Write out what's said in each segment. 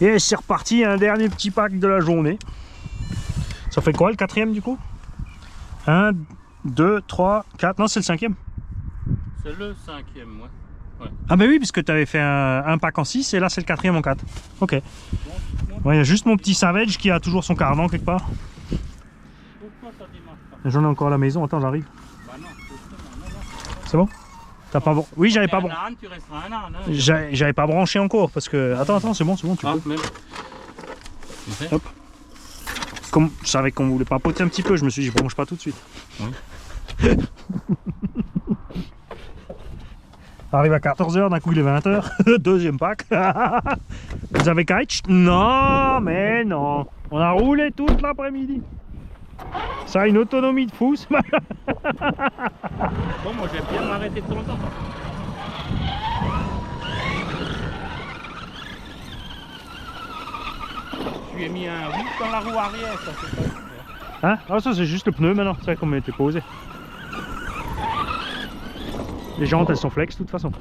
Et c'est reparti, un dernier petit pack de la journée. Ça fait quoi le quatrième du coup? 1, 2, 3, 4, non c'est le cinquième. C'est le cinquième, ouais. Ah bah oui, puisque tu avais fait un pack en 6 et là c'est le quatrième en 4. Ok. Ouais, il y a juste mon petit Savage qui a toujours son cardan quelque part. Pourquoi ça démarre pas? J'en ai encore à la maison, attends j'arrive. Bah non, C'est bon? T'as pas bon? Oui, j'avais pas bon. Tu resteras un âne. Hein. J'avais pas branché encore parce que. Attends, c'est bon, tu peux. Même. Hop. Comme je savais qu'on voulait papoter un petit peu, je me suis dit je branche pas tout de suite. Oui. Arrive à 14 h, d'un coup il est 20 h. Deuxième pack. Vous avez catch? Non, mais non. On a roulé toute l'après-midi. Ça a une autonomie de fou. Bon, moi j'aime bien m'arrêter de temps en temps. Je lui ai mis un 8 dans la roue arrière, ça c'est pas. Hein? Ah, ça c'est juste le pneu maintenant, c'est vrai qu'on était posé. Les jantes elles sont flex de toute façon.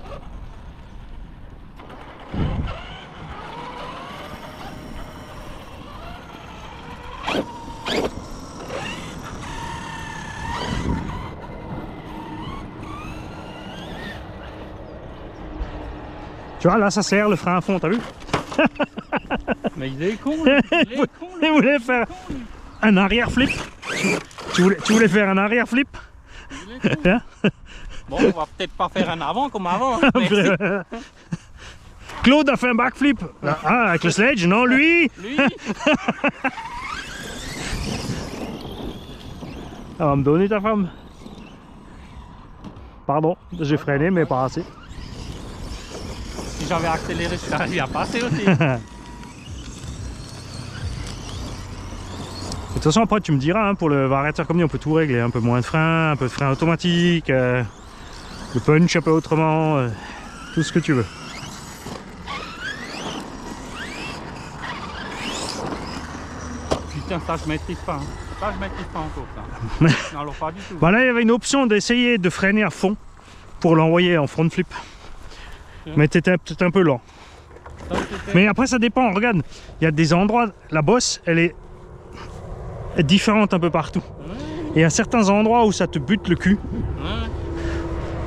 Tu vois, là ça serre le frein à fond, t'as vu? Mais il est con, là. Il voulait faire un arrière flip. Tu voulais faire un arrière flip? Hein? Bon, on va peut-être pas faire un avant comme avant. Hein, Claude a fait un backflip. Ah, avec le sledge, non lui? Lui. Elle va me donner ta femme. Pardon, j'ai freiné mais pas assez. Si j'avais accéléré, je serais arrivé à passer aussi. De toute façon après tu me diras, hein, pour le variateur comme dit on peut tout régler, un peu moins de frein, un peu de frein automatique, le punch un peu autrement, tout ce que tu veux. Putain, ça je maîtrise pas. Hein. Ça je maîtrise pas encore ça. Non, alors pas du tout. Bah là il y avait une option d'essayer de freiner à fond pour l'envoyer en front flip. Mais t'étais peut-être un peu lent. Mais après ça dépend, regarde, il y a des endroits, la bosse elle est différente un peu partout. Et il y a certains endroits où ça te bute le cul.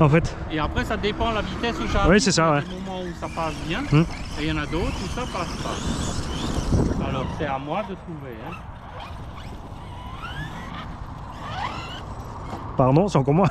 En fait. Et après ça dépend de la vitesse où j'arrive. Oui c'est ça, ouais. Il y a des moments où ça passe bien et il y en a d'autres où ça passe pas. Alors c'est à moi de trouver. Hein. Pardon, c'est encore moi.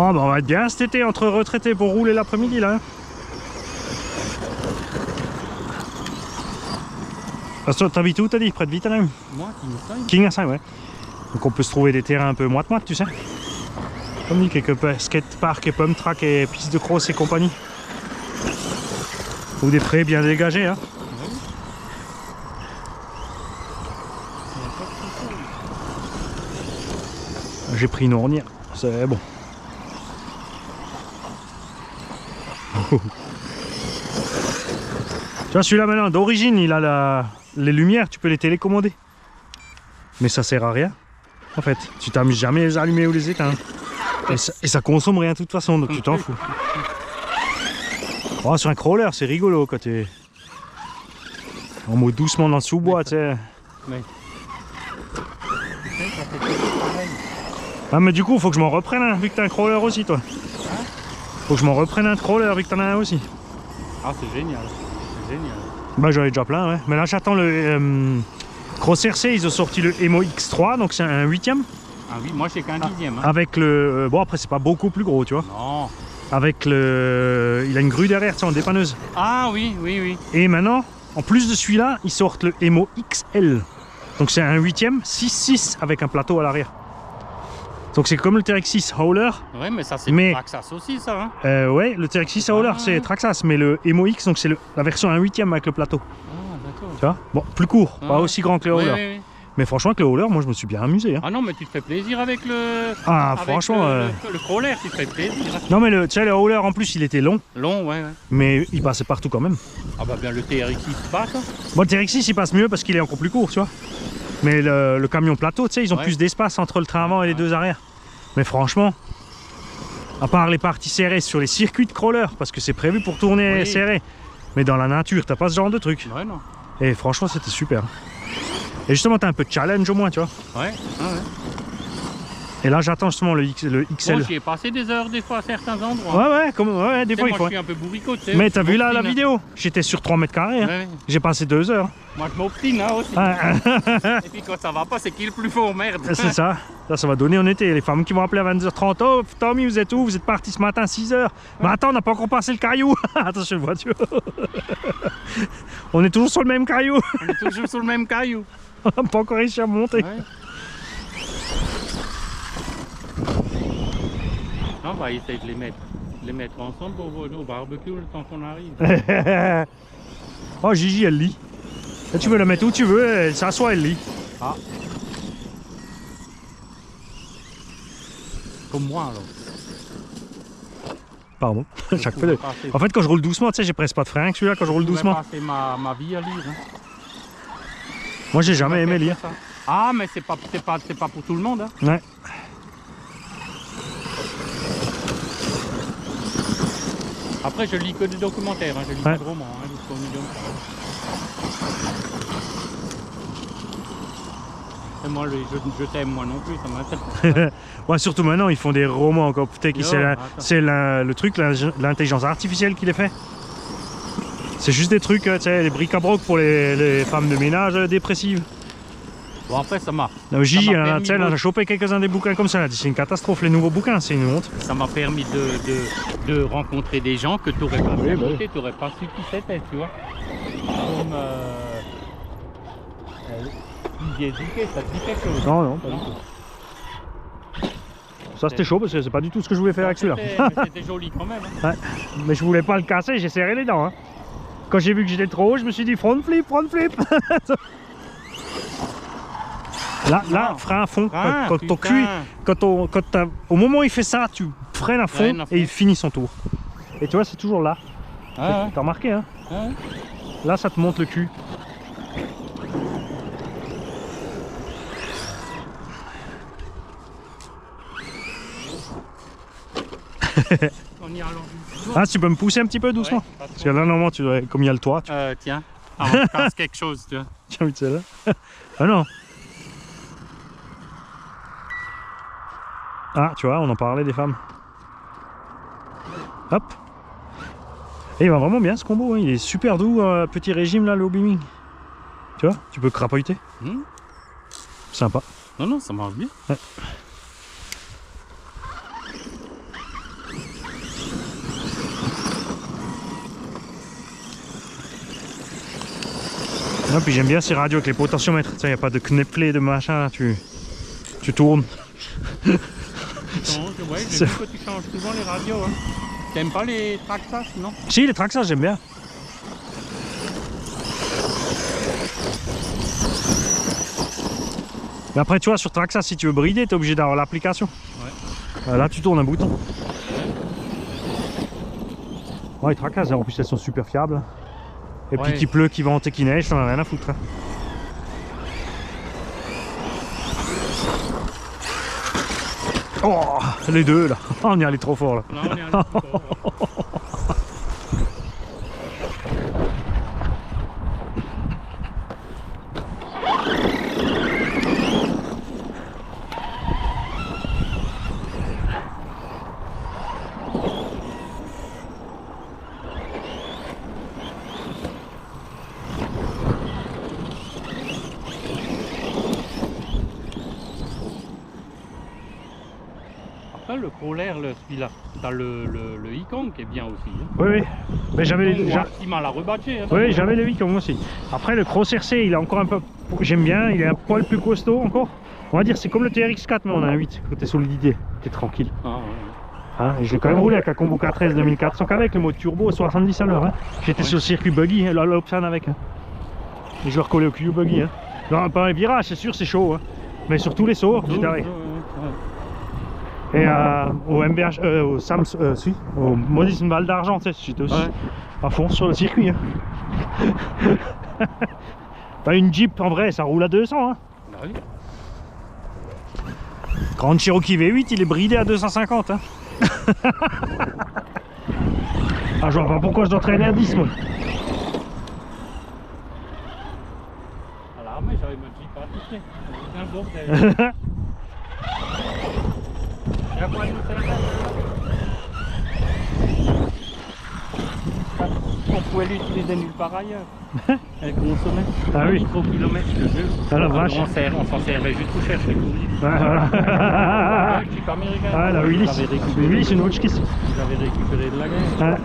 Oh bah on va être bien cet été entre retraités pour rouler l'après-midi là. Parce que t'habites où t'as dit? Près de Vitanheim? Moi, Kingersheim, ouais. Donc on peut se trouver des terrains un peu moite-moite, tu sais. Comme dit, quelques skateparks et pump track et pistes de cross et compagnie. Ou des prés bien dégagés, hein. J'ai pris une ornière, c'est bon. Tu vois celui-là maintenant, d'origine, il a les lumières, tu peux les télécommander. Mais ça sert à rien. En fait, tu t'amuses jamais à les allumer ou les éteindre. Et ça consomme rien de toute façon, donc tu t'en fous. Oh, sur un crawler, c'est rigolo quand tu es en mode doucement dans le sous-bois, tu sais. Mais... Ah mais du coup, faut que je m'en reprenne un, vu que t'as un crawler aussi, toi. Faut que je m'en reprenne un crawler, vu que t'en as un aussi. Ah, c'est génial. C'est génial. Bah j'en ai déjà plein, ouais. Mais là j'attends le Cross RC, ils ont sorti le Emo X3, donc c'est un 8ème. Ah oui, moi j'ai qu'un 10ème. Hein. Avec le... bon après c'est pas beaucoup plus gros, tu vois. Non. Avec le... il a une grue derrière, tu sais, en dépanneuse. Ah oui, oui, oui. Et maintenant, en plus de celui-là, ils sortent le Emo XL. Donc c'est un 8ème, 6.6 avec un plateau à l'arrière. Donc c'est comme le TRX6 Howler. Ouais, mais ça c'est Traxxas aussi, ça. Hein. Ouais, le TRX6 Howler c'est Traxxas, mais le Emo X, donc c'est la version 1/8ème avec le plateau. Ah, d'accord. Tu vois? Bon, plus court, pas aussi grand que le Howler. Oui, oui, oui. Mais franchement, avec le hauler, moi je me suis bien amusé. Hein. Ah non, mais tu te fais plaisir avec le. Ah, avec franchement. le crawler, tu te fais plaisir. Non, mais tu sais, le hauler en plus, il était long, Long, ouais. mais il passait partout quand même. Ah bah bien, le TRX6 se passe. Hein. Bon, le TRX6 il passe mieux parce qu'il est encore plus court, tu vois. Mais le camion plateau, tu sais, ils ont Ouais. plus d'espace entre le train avant et les deux arrières. Mais franchement, à part les parties serrées sur les circuits de crawler, parce que c'est prévu pour tourner Oui. serré, mais dans la nature, t'as pas ce genre de truc. Ouais, non. Et franchement, c'était super. Et justement, t'as un peu de challenge au moins, tu vois. Ouais, ouais. Et là, j'attends justement le XL. Moi, j'y ai passé des heures des fois à certains endroits. Ouais, des Tu fois sais, il moi, faut. je suis un peu bourricot, tu sais. Mais je t'as vu là la m'obstine, hein. vidéo? J'étais sur 3 mètres carrés. Hein. Ouais. J'ai passé 2 heures. Moi, je m'obstine hein, aussi. Ouais. Et puis quand ça va pas, c'est qui le plus fort, merde. C'est ça. Ça va donner en été. Les femmes qui vont appeler à 22h30. Oh, Tommy, vous êtes où? Vous êtes parti ce matin à 6h. Mais attends, on n'a pas encore passé le caillou. Attention, une voiture. On est toujours sur le même caillou. On est toujours sur le même caillou. On n'a pas encore réussi à monter. Ouais. On va essayer de les mettre ensemble au barbecue le temps qu'on arrive. Oh, Gigi, elle lit. Et tu veux la mettre où tu veux, elle s'assoit, elle lit. Ah. Comme moi alors. Pardon. Chaque Je fois. pouvais passer- En fait, quand je roule doucement, tu sais, j'ai presque pas de frein avec celui-là quand je roule je pouvais doucement. passer ma vie à lire. Hein. Moi, j'ai jamais aimé lire. Ça. Ah, mais c'est pas pour tout le monde. Hein. Ouais. Après, je lis que des documentaires, hein. Je lis Ouais. pas de romans, hein, jusqu'au milieu. Et moi, je t'aime moi non plus, ça m'intéresse. Ouais, surtout maintenant, ils font des romans encore. Putain, Yo, c'est attends. le truc, l'intelligence artificielle qui les fait. C'est juste des trucs, tu sais, des bric-à-broc pour les femmes de ménage dépressives. Bon, après, ça m'a Gigi, m'a tu permis sais, elle a de- chopé quelques-uns des bouquins comme ça. Elle a dit, c'est une catastrophe, les nouveaux bouquins, c'est une honte. permis de rencontrer des gens que tu n'aurais pas Oui, bah oui. rencontrés, tu n'aurais pas su qui c'était, tu vois. Comme Didier Duquet, ça te dit quelque chose? Non, pas du tout. Ça, c'était chaud parce que c'est pas du tout ce que je voulais faire avec celui-là. Mais c'était joli quand même. Hein. Ouais. Mais je voulais pas le casser, j'ai serré les dents. Hein. Quand j'ai vu que j'étais trop haut, je me suis dit front flip, front flip. Là, frein à fond. Ah, Quand ton putain. cul, au moment où il fait ça, tu freines à fond Freine à fond. et il finit son tour. Et tu vois, c'est toujours là. Ah, ouais. T'as remarqué, hein? Ouais. Là, ça te monte le cul. On y allons. Ah, tu peux me pousser un petit peu doucement? Ouais, pas trop. Parce que là, normalement, tu dois, comme il y a le toit, tu Tiens, avant que je casse quelque chose, tu vois. as envie de celle-là. Ah non. Ah, tu vois, on en parlait des femmes. Hop. Et il va vraiment bien ce combo, hein. Il est super doux, petit régime là, le hobby wing. Tu vois, tu peux crapahuter. Sympa. Non, ça marche bien. Ouais. Ah, puis j'aime bien ces radios avec les potentiomètres. Tu sais, il n'y a pas de knepplé, de machin, là, tu tournes. Ouais, j'ai vu que tu changes souvent les radios. Hein. T'aimes pas les Traxxas, non? Si, les Traxxas, j'aime bien. Mais après, tu vois, sur Traxxas, si tu veux brider, tu es obligé d'avoir l'application. Ouais. Là, tu tournes un bouton. Ouais, les Traxxas, en plus, elles sont super fiables. Et puis, Ouais. qu'il pleut, qu'il vente et qu'il neige, t'en as rien à foutre. Hein. Oh, les deux, là. On y allait trop fort, là. Non, on est allé trop fort, ouais. Après, le crawler, celui-là, t'as le Ikon qui est bien aussi. Hein. Oui, oui. Mais j'avais Qui m'a la rebatché. Hein, oui, j'avais le Vicom aussi. Après, le Cross RC, il est encore un peu... J'aime bien, il est un poil plus costaud encore. On va dire, c'est comme le TRX4, mais on a un 8. Côté solidité, t'es tranquille. Ah, ouais. Hein, et je l'ai quand même roulé avec un Combo K13 2400 avec le mode turbo 70 à l'heure. Hein. J'étais Ouais. sur le circuit buggy, là, l'Opsan avec. Hein. Et je le recollais au cul buggy. Hein. Non, pas un virage, c'est sûr, c'est chaud. Hein. Mais sur tous les sauts, j'étais arrêté. Et au MBH, au Sams, si, au Maurice Val d'Argent, tu sais, j'étais aussi à fond sur le circuit. Hein. T'as une Jeep, en vrai, ça roule à 200. Hein. Bah oui. Grand Cherokee V8, il est bridé à 250. Hein. Ah, je vois pas pourquoi je dois traîner à 10, moi. À l'armée, j'avais mon Jeep à toucher. C'est un bordel. Il y a quoi de on pouvait l'utiliser nulle part ailleurs. Elle consommait. Ah oui. 3 km de jeu. Ah la vache. On s'en servait juste pour chercher les courriers. Ouais, voilà. Je suis pas américain. Ah la Willis. Willis, c'est une Hotchkiss. J'avais récupéré de la guerre. Ouais.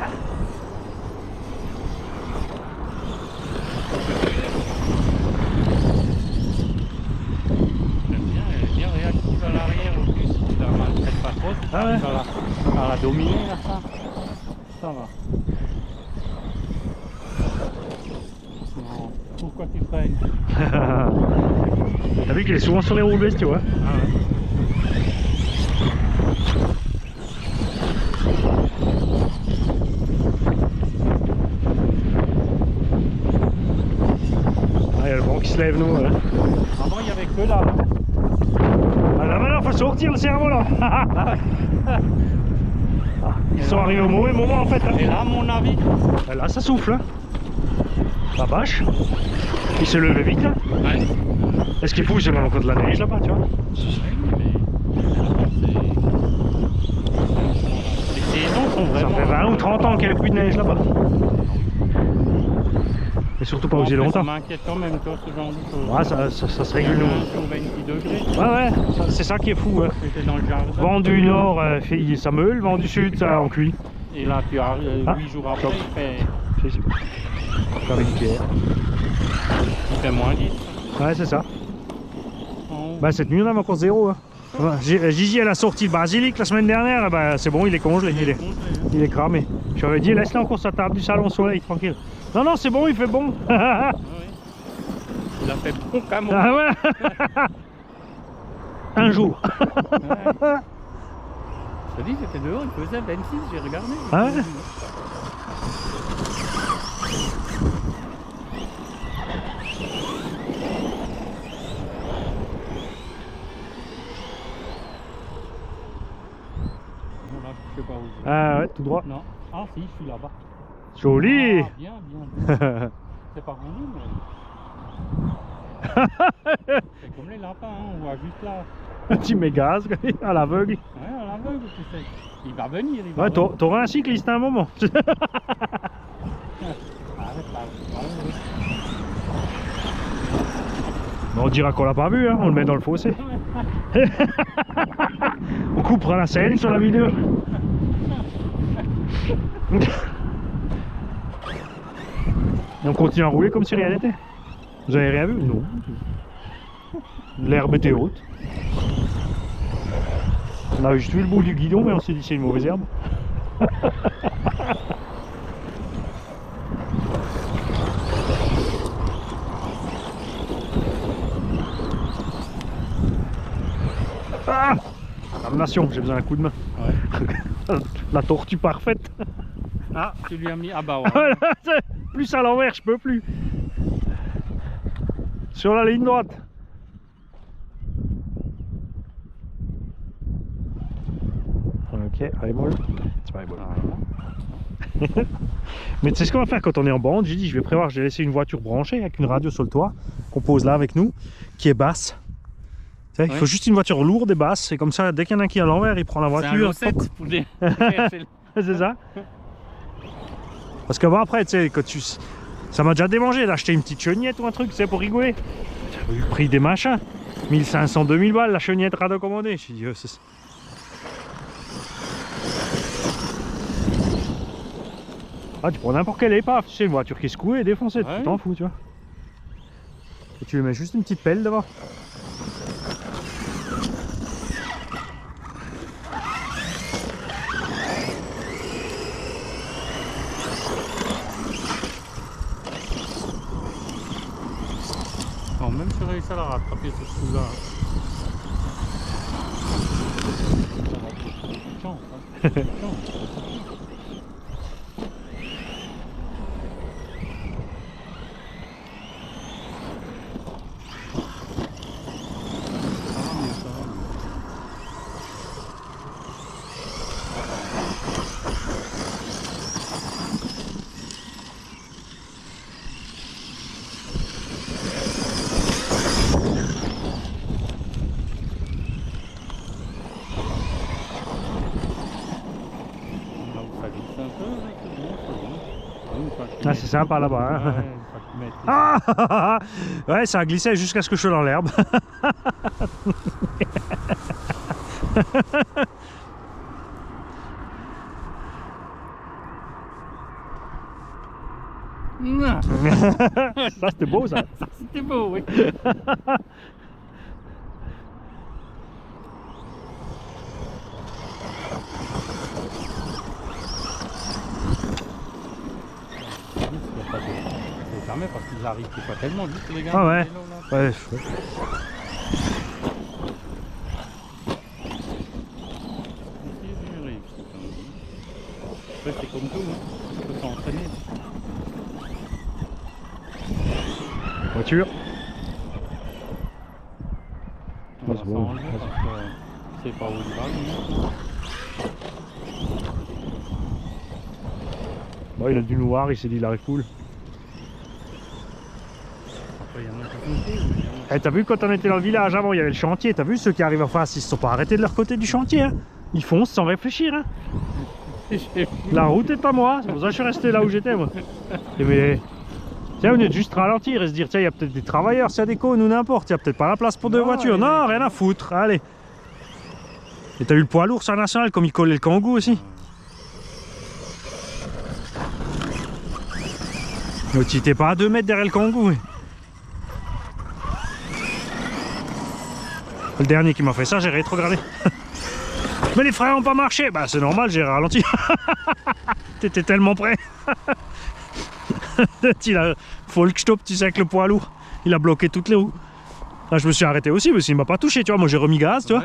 Elle est bien réactive à l'arrière au plus. Tu la maltraites pas trop. Tu Ah ouais. à la dominer là, ça. Ça va. Non. Pourquoi tu freines? T'as vu qu'il est souvent sur les roues baisses, tu vois. Ah ouais. Ah, il y a le vent qui se lève, nous. Hein. Avant, il n'y avait que là. Ah, là, maintenant, faut sortir le cerveau, là. Ils sont arrivés au mauvais moment, en fait. Hein. Et là, à mon avis, Et là, ça souffle. Hein. La vache. Il s'est levé vite, là. ouais. Est-ce qu'il faut que j'ai encore de la neige, là-bas, tu vois. Les saisons sont Ça vraiment... fait 20 ou 30 ans qu'il n'y a plus de neige, là-bas. Et surtout pas aussi longtemps. Ça m'inquiète quand même, toi, ce genre de choses. Ouais, ça se régule, nous. Au 26 degrés. Ouais, ouais, c'est ça qui est fou. Hein. C'était dans le jardin. Vent du nord, ça meule, vent du sud, ça en cuit. Et là, tu as 8 jours après, il fait Avec une pierre. moins 10. Ouais, c'est ça. Oh. Bah, cette nuit, on a encore 0. Hein. Ouais, Gigi, elle a sorti le basilic la semaine dernière. Bah, c'est bon, il est congelé. Il est cramé. Je lui avais dit, laisse-le encore sur la table du salon au soleil, tranquille. Non, non, c'est bon, il fait bon. Ah oui. Il a fait bon comme moi. Ah ouais. Un jour. Ouais. Je te dis, c'était dehors, il faisait 26, j'ai regardé. Ah ouais. Voilà, je sais pas où. Ah ouais, tout droit. Non. Ah si, je suis là-bas. Joli. Ah, bien, bien. C'est pas connu, mais... c'est comme les lapins, hein, on voit juste là. Un petit mégaz à l'aveugle. Ouais, à l'aveugle, tu sais. Il va venir, il va Ouais, venir. t'auras un cycliste à un moment. Arrête là. On dira qu'on l'a pas vu, hein. On le met dans le fossé. On coupera la scène sur la vidéo. Et on continue à rouler comme si rien n'était. Vous avez rien vu? Non. L'herbe était haute. On a juste vu le bout du guidon, mais on s'est dit c'est une mauvaise herbe. Ah! Damnation, j'ai besoin d'un coup de main. Ouais. La tortue parfaite. Ah, tu lui as mis... Ah bah ouais. Voilà, plus à l'envers, je peux plus. Sur la ligne droite. Ok, allez bon. C'est pas bon. Mais tu sais ce qu'on va faire quand on est en bande? J'ai dit, je vais prévoir, j'ai laissé une voiture branchée avec une radio sur le toit qu'on pose là avec nous, qui est basse. Tu sais, il faut juste une voiture lourde et basse, et comme ça, dès qu'il y en a un qui est à l'envers, il prend la voiture. C'est un G7 pour les... C'est ça. Parce que bon, après, tu sais, quand tu... ça m'a déjà démangé d'acheter une petite chenillette ou un truc, tu sais, pour rigoler. J'ai eu le prix des machins. 1500, 2000 balles la chenillette radio-commandée. Je dit, c'est... Ah, tu prends n'importe quelle épave, tu sais, une voiture qui se coule et défoncée, Ouais. tu t'en fous, tu vois. Et tu lui mets juste une petite pelle devant. Bon, même sur les à la rattraper ce coup-là. Ça va être une chance, hein. Une chance. Ah, c'est sympa là-bas. Hein. Ah, ouais, ça a glissé jusqu'à ce que je sois dans l'herbe. Ça, c'était beau, ça. Ça, c'était beau, oui. Jamais parce qu'ils arrivent pas tellement vite les gars. Ah ouais. Ouais. C'est comme tout, hein. Tu peux s'entraîner. Voiture. On va s'enlever parce que c'est pas où il va. Bon, il a du noir, il s'est dit il arrive cool. Eh, t'as vu quand on était dans le village avant, il y avait le chantier, t'as vu ceux qui arrivent en face, ils se sont pas arrêtés de leur côté du chantier, hein. Ils foncent sans réfléchir, hein. La route est pas moi, c'est pour ça que je suis resté là où j'étais moi. Et mais, tiens, au lieu de juste ralentir et se dire, tiens, il y a peut-être des travailleurs, s'il y a des cônes ou n'importe, il y a peut-être pas la place pour deux voitures. Non, rien à foutre, allez. Et t'as eu le poids lourd sur la nationale, comme il collait le Kangoo aussi. Mais tu étais pas à 2 mètres derrière le Kangoo. Oui. Le dernier qui m'a fait ça, j'ai rétrogradé. Mais les freins n'ont pas marché. Bah c'est normal, j'ai ralenti. T'étais tellement près. Il a Volkstop, tu sais, avec le poids lourd. Il a bloqué toutes les roues. Là je me suis arrêté aussi, mais il m'a pas touché, tu vois. Moi j'ai remis gaz, tu vois.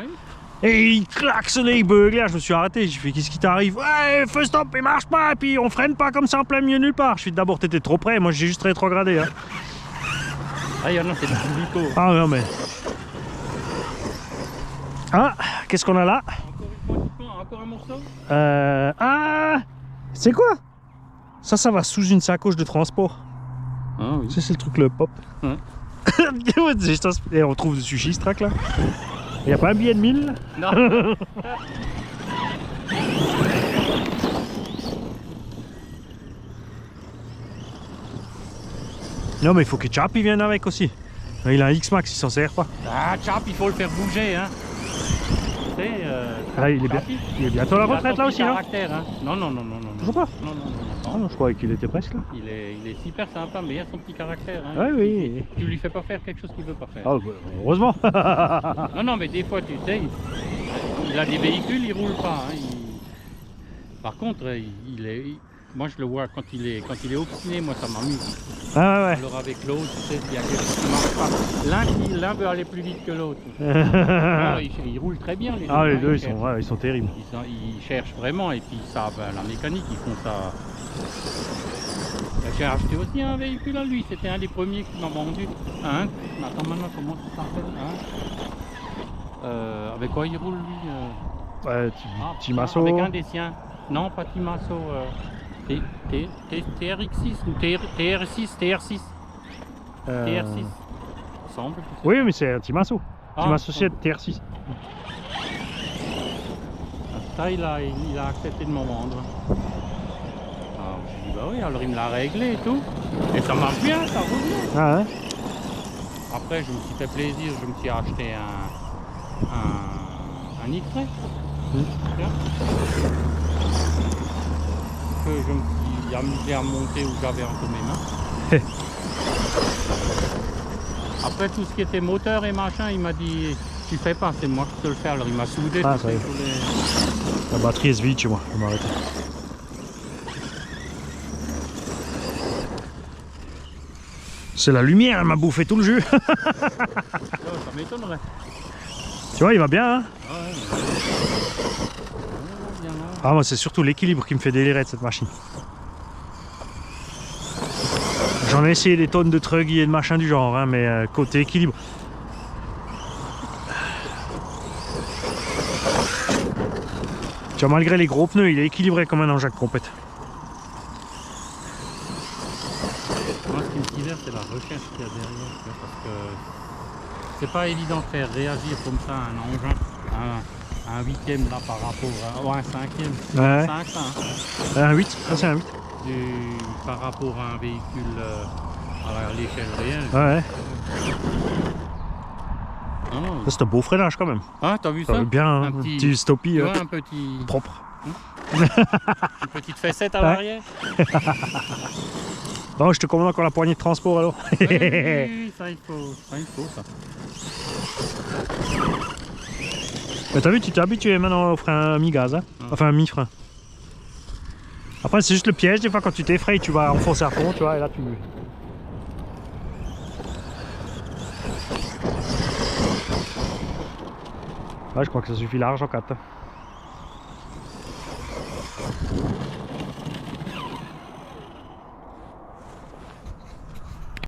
Et il klaxonnait, il beuglait. Je me suis arrêté. J'ai fait, qu'est-ce qui t'arrive? Ouais, feu stop, il marche pas. Et puis on freine pas comme ça en plein milieu nulle part. Je suis d'abord, t'étais trop près. Moi j'ai juste rétrogradé. Hein. Ah, il y en a, c'est du Vico. Ah non, mais. Ah, qu'est-ce qu'on a là? Encore un morceau? Ah, c'est quoi? Ça va sous une sacoche de transport. Ah oui. C'est le truc, le pop. Hein? Et on trouve dessus Chistrac là. Il n'y a pas un billet de 1000 là? Non. Non, mais il faut que Chap il vienne avec aussi. Il a un X-Max, il s'en sert pas. Ah, Chap, il faut le faire bouger, hein. Là, il est bientôt à la retraite là aussi, hein? Hein. Non. Toujours pas? Non. Ah non, je croyais qu'il était presque là. Il est super sympa, mais il a son petit caractère. Hein. Ouais, oui. Tu lui fais pas faire quelque chose qu'il veut pas faire. Ah, heureusement. Non, mais des fois, tu sais, il a des véhicules, il roule pas. Hein. Par contre, moi je le vois quand il est obstiné, moi ça m'amuse. Ah ouais. Alors avec l'autre, tu sais, il y a quelque chose qui marche pas. L'un veut aller plus vite que l'autre. Ils roulent très bien les deux. Ah, les deux, ils sont terribles. Ils cherchent vraiment et puis ça, la mécanique, ils font ça. J'ai acheté aussi un véhicule à lui, c'était un des premiers qui m'a vendu. Attends maintenant, comment ça s'appelle? Avec quoi il roule lui? Timasso. Avec un des siens. Non, pas Timasso. TRX6 ou TR6, TR6. TR6, semble. Oui, mais c'est un Timasso. Timasso 7 TR6. Ça, il a accepté de m'en vendre. Alors, je dis bah oui, alors il me l'a réglé et tout. Et ça marche bien, ça roule bien. Ah ouais. Après, je me suis fait plaisir, je me suis acheté un X-Ray. Que je me suis amusé à monter où j'avais entre mes mains. Après tout ce qui était moteur et machin, il m'a dit tu fais pas, c'est moi qui peux le faire. Alors il m'a soudé. Ah, ça y est. La batterie est vide chez moi, je vais m'arrêter. C'est la lumière, elle m'a bouffé tout le jus. Ça m'étonnerait. Tu vois, il va bien, hein? Ah ouais, bien, Ah, moi, c'est surtout l'équilibre qui me fait délirer de cette machine. J'en ai essayé des tonnes de truggy et de machin du genre, hein, mais côté équilibre. Tu vois, malgré les gros pneus, il est équilibré comme un engin compète. Moi, ce qui me sidère, c'est la recherche qu'il y a derrière. Parce que c'est pas évident de faire réagir comme ça un engin, un huitième là par rapport à. Ou un cinquième. Ouais. 5, ça, hein. Un 8, ça c'est un 8. Par rapport à un véhicule à l'échelle réelle. Ouais. Non, non. Ça c'est un beau freinage quand même. Ah, t'as vu Ça ça? va bien, hein, Un un petit- petit stoppie Tu vois, un petit. propre. Une petite fessette à Ouais. l'arrière. Bon, je te commande encore la poignée de transport alors. Oui, ça il faut. Ça. Mais t'as vu, tu t'es habitué maintenant au frein mi-gaz, hein? Enfin mi-frein. Après c'est juste le piège, des fois quand tu t'effrayes, tu vas enfoncer à fond, tu vois, et là tu... Ouais, je crois que ça suffit large en 4.